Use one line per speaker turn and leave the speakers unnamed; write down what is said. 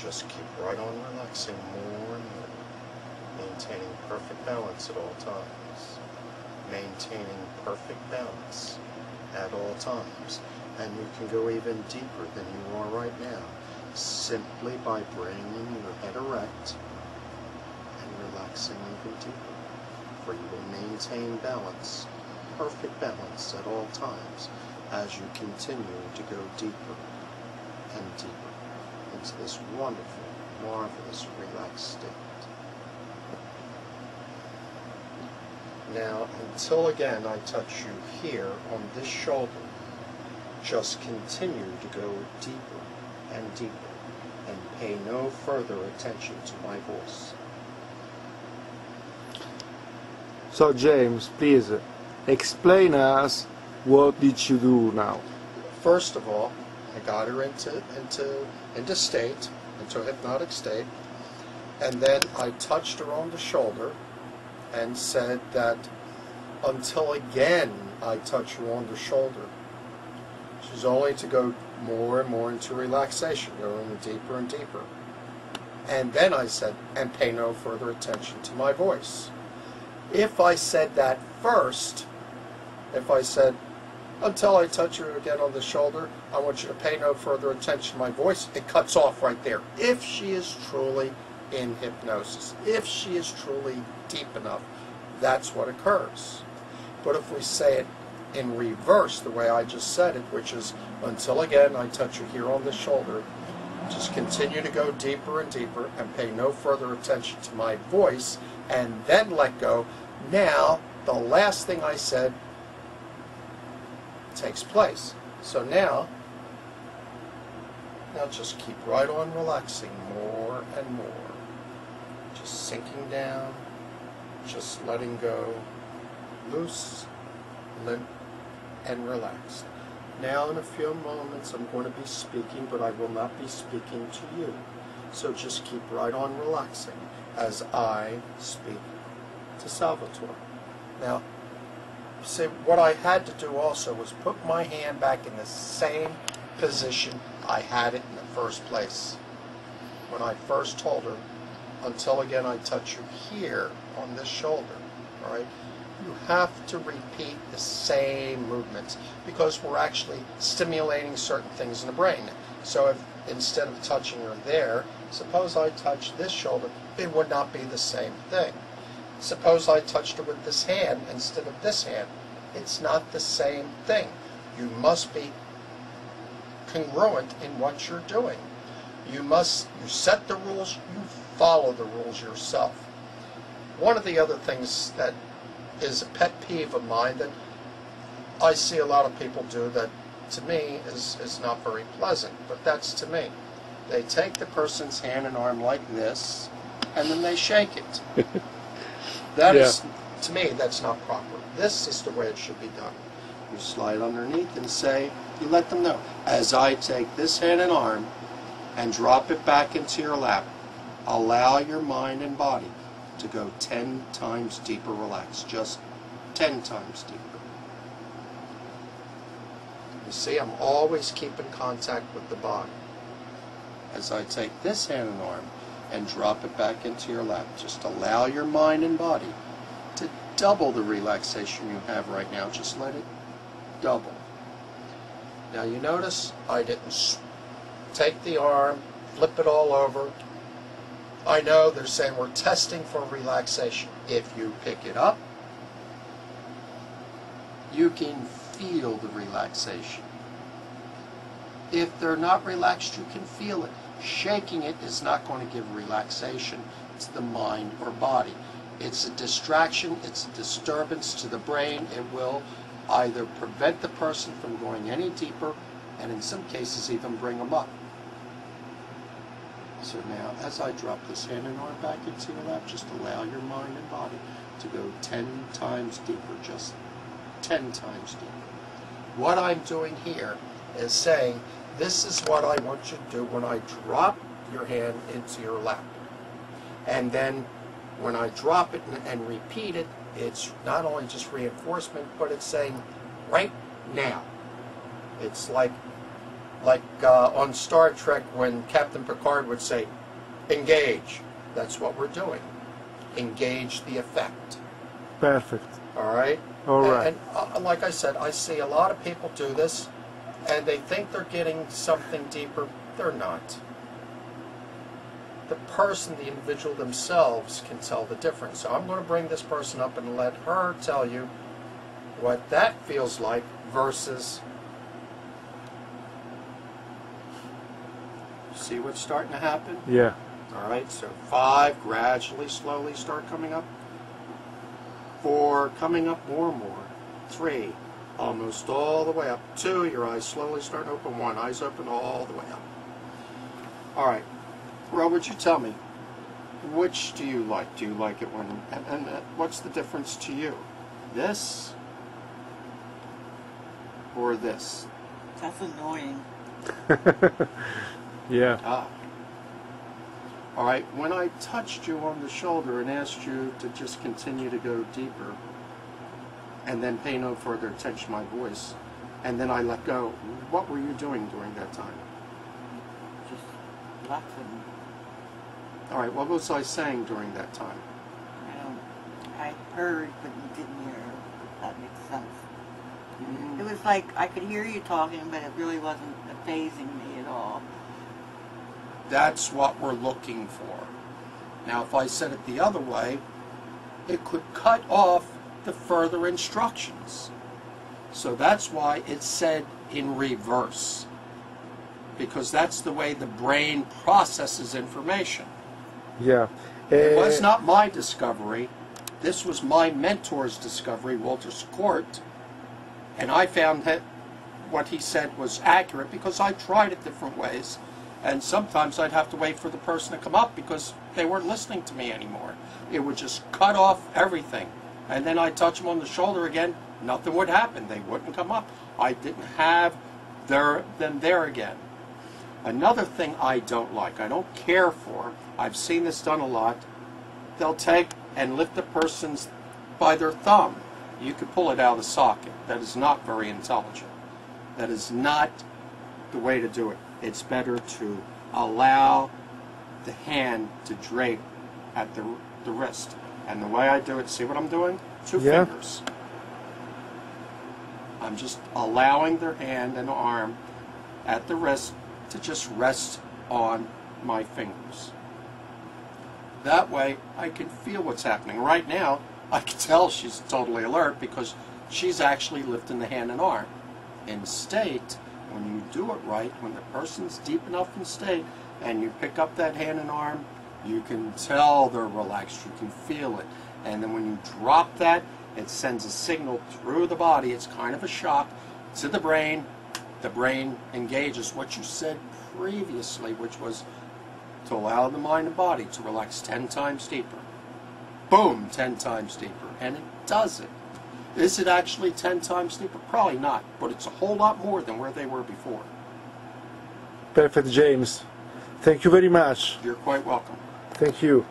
Just keep right on relaxing more and more, maintaining perfect balance at all times. Maintaining perfect balance at all times. And you can go even deeper than you are right now, simply by bringing your head erect and relaxing even deeper. For you will maintain balance, perfect balance at all times, as you continue to go deeper and deeper into this wonderful, marvelous, relaxed state. Now, until again I touch you here on this shoulder, just continue to go deeper and deeper and pay no further attention to my voice.
So James, please explain us what did you do now?
First of all, I got her into state, into a hypnotic state, and then I touched her on the shoulder and said that until again I touch her on the shoulder, she's only to go more and more into relaxation, going deeper and deeper. And then I said, and pay no further attention to my voice. If I said that first, if I said, until I touch you again on the shoulder, I want you to pay no further attention to my voice, it cuts off right there. If she is truly in hypnosis, if she is truly deep enough, that's what occurs. But if we say it in reverse, the way I just said it, which is, until again I touch you here on the shoulder, just continue to go deeper and deeper and pay no further attention to my voice, and then let go. Now, the last thing I said takes place. So now just keep right on relaxing more and more. Just sinking down, just letting go, loose, limp, and relaxed. Now in a few moments I'm going to be speaking, but I will not be speaking to you. So just keep right on relaxing as I speak to Salvatore. Now, see, what I had to do also was put my hand back in the same position I had it in the first place. When I first told her, until again I touch you here on this shoulder, all right? You have to repeat the same movements because we're actually stimulating certain things in the brain. So if instead of touching her there, suppose I touch this shoulder, it would not be the same thing. Suppose I touched her with this hand instead of this hand. It's not the same thing. You must be congruent in what you're doing. You set the rules, you follow the rules yourself. One of the other things that is a pet peeve of mine that I see a lot of people do that to me is not very pleasant, but that's to me. They take the person's hand and arm like this, and then they shake it. That is, to me, that's not proper. This is the way it should be done. You slide underneath and say, you let them know, as I take this hand and arm and drop it back into your lap, allow your mind and body to go 10 times deeper relaxed, just 10 times deeper. You see, I'm always keeping contact with the body. As I take this hand and arm and drop it back into your lap, just allow your mind and body to double the relaxation you have right now. Just let it double. Now you notice I didn't take the arm, flip it all over. I know they're saying we're testing for relaxation. If you pick it up, you can feel the relaxation. If they're not relaxed, you can feel it. Shaking it is not going to give relaxation to the mind or body. It's a distraction, it's a disturbance to the brain. It will either prevent the person from going any deeper, and in some cases even bring them up. So now, as I drop this hand and arm back into your lap, just allow your mind and body to go 10 times deeper, just 10 times deeper. What I'm doing here is saying, this is what I want you to do when I drop your hand into your lap. And then when I drop it and repeat it, it's not only just reinforcement, but it's saying, right now. It's like Like on Star Trek when Captain Picard would say, engage. That's what we're doing. Engage the effect.
Perfect.
All right?
All right.
And like I said, I see a lot of people do this, and they think they're getting something deeper. They're not. The person, the individual themselves, can tell the difference. So I'm going to bring this person up and let her tell you what that feels like versus... See what's starting to happen?
Yeah.
All right, so 5, gradually, slowly start coming up. 4, coming up more and more. 3, almost all the way up. 2, your eyes slowly start to open. 1, eyes open all the way up. All right, Robert, you tell me, which do you like? Do you like it when, and what's the difference to you? This or this?
That's annoying.
Yeah.
Ah. All right, when I touched you on the shoulder and asked you to just continue to go deeper and then pay no further attention to my voice, and then I let go, what were you doing during that time?
Just laughing.
All right, what was I saying during that time?
I heard, but you didn't hear. That makes sense.
Mm-hmm.
It was like I could hear you talking, but it really wasn't phasing me at all.
That's what we're looking for. Now, if I said it the other way, it could cut off the further instructions. So that's why it's said in reverse, because that's the way the brain processes information.
Yeah.
It was not my discovery. This was my mentor's discovery, Walter Secourt, and I found that what he said was accurate because I tried it different ways. And sometimes I'd have to wait for the person to come up because they weren't listening to me anymore. It would just cut off everything. And then I'd touch them on the shoulder again, nothing would happen. They wouldn't come up. I didn't have them there again. Another thing I don't like, I don't care for, I've seen this done a lot, they'll take and lift the person's by their thumb. You could pull it out of the socket. That is not very intelligent. That is not the way to do it. It's better to allow the hand to drape at the wrist. And the way I do it, see what I'm doing? 2 fingers. I'm just allowing their hand and arm at the wrist to just rest on my fingers. That way I can feel what's happening. Right now, I can tell she's totally alert because she's actually lifting the hand and arm. In state, when you do it right, when the person's deep enough in state and you pick up that hand and arm, you can tell they're relaxed, you can feel it. And then when you drop that, it sends a signal through the body. It's kind of a shock to the brain. The brain engages what you said previously, which was to allow the mind and body to relax 10 times deeper. Boom, 10 times deeper. And it does it. Is it actually 10 times deeper? Probably not, but it's a whole lot more than where they were before.
Perfect, James. Thank you very much.
You're quite welcome.
Thank you.